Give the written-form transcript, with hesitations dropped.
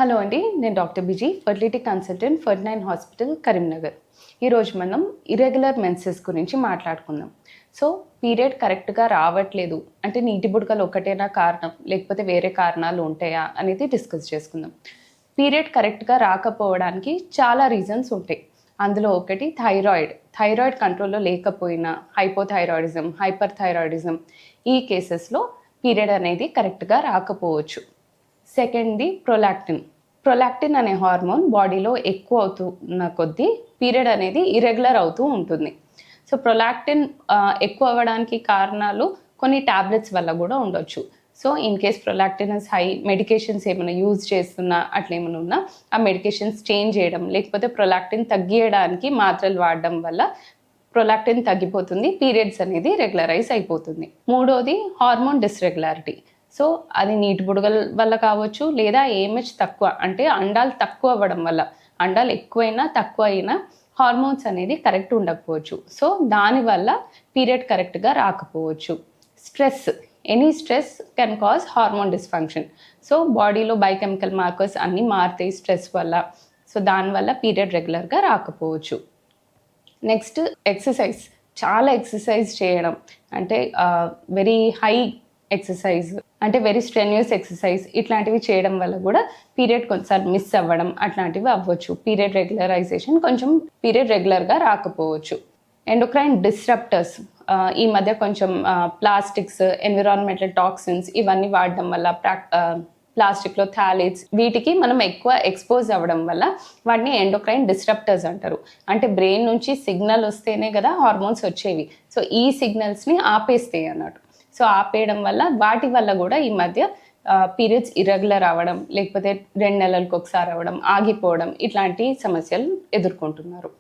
Hello అండి, నేను doctor busy fertility consultant 49 hospital Karimnagar. ఈరోజు మనం ఇర్రెగ్యులర్ మెన్సెస్ గురించి మాట్లాడుకుందాం. సో పీరియడ్ కరెక్ట్గా రావట్లేదు అంటే నీటి బుడగలు ఒకటేనా కారణం, లేకపోతే వేరే కారణాలు ఉంటాయా అనేది డిస్కస్ చేసుకుందాం. పీరియడ్ కరెక్ట్గా రాకపోవడానికి చాలా రీజన్స్ ఉంటాయి. అందులో ఒకటి థైరాయిడ్ కంట్రోల్లో లేకపోయినా హైపోథైరాయిడిజం, హైపర్ థైరాయిడిజం, ఈ కేసెస్లో పీరియడ్ అనేది కరెక్ట్గా రాకపోవచ్చు. సెకండ్ది ప్రొలాక్టిన్ అనే హార్మోన్ బాడీలో ఎక్కువ అవుతున్న కొద్దీ పీరియడ్ అనేది ఇరెగ్యులర్ అవుతూ ఉంటుంది. సో ప్రొలాక్టిన్ ఎక్కువ అవ్వడానికి కారణాలు కొన్ని టాబ్లెట్స్ వల్ల కూడా ఉండొచ్చు. So in case prolactin is high medications ఏమైనా యూజ్ చేస్తున్నా అట్లా ఏమైనా ఉన్నా ఆ మెడికేషన్స్ చేంజ్ చేయడం, లేకపోతే ప్రొలాక్టిన్ తగ్గియడానికి మాత్రలు వాడడం వల్ల ప్రొలాక్టిన్ తగ్గిపోతుంది, పీరియడ్స్ అనేది రెగ్యులరైజ్ అయిపోతుంది. మూడోది హార్మోన్ డిస్రెగ్యులారిటీ. సో అది నీటి బుడగల వల్ల కావచ్చు, లేదా ఏఎంహెచ్ తక్కువ అంటే అండాలు తక్కువ అవ్వడం వల్ల, అండాలు ఎక్కువైనా తక్కువ అయినా హార్మోన్స్ అనేది కరెక్ట్ ఉండకపోవచ్చు. సో దానివల్ల పీరియడ్ కరెక్ట్గా రాకపోవచ్చు. Any stress can cause hormone dysfunction. So బాడీలో బయోకెమికల్ మార్కర్స్ అన్నీ మారుతాయి స్ట్రెస్ వల్ల. సో దానివల్ల పీరియడ్ రెగ్యులర్గా రాకపోవచ్చు. నెక్స్ట్ చాలా ఎక్సర్సైజ్ చేయడం అంటే వెరీ హై ఎక్సర్సైజ్ అంటే వెరీ స్ట్రెన్యూస్ ఎక్సర్సైజ్ ఇట్లాంటివి చేయడం వల్ల కూడా పీరియడ్ కొంచెం మిస్ అవ్వడం అట్లాంటివి అవ్వచ్చు. పీరియడ్ రెగ్యులర్గా రాకపోవచ్చు. ఎండోక్రైన్ డిస్రప్టర్స్, ఈ మధ్య కొంచెం ప్లాస్టిక్స్, ఎన్విరాన్మెంటల్ టాక్సిన్స్ ఇవన్నీ వాడడం వల్ల, ప్లాస్టిక్లో థాలేట్స్, వీటికి మనం ఎక్కువ ఎక్స్పోజ్ అవ్వడం వల్ల వాటిని ఎండోక్రైన్ డిస్రప్టర్స్ అంటారు. అంటే బ్రెయిన్ నుంచి సిగ్నల్ వస్తేనే కదా హార్మోన్స్ వచ్చేవి. సో ఈ సిగ్నల్స్ని ఆపేస్తాయి అన్నట్టు. సో ఆపేయడం వల్ల వాటి వల్ల కూడా ఈ మధ్య పీరియడ్స్ ఇర్రెగ్యులర్ అవ్వడం, లేకపోతే 2 నెలలకు ఒకసారి అవ్వడం, ఆగిపోవడం ఇట్లాంటి సమస్యలు ఎదుర్కొంటున్నారు.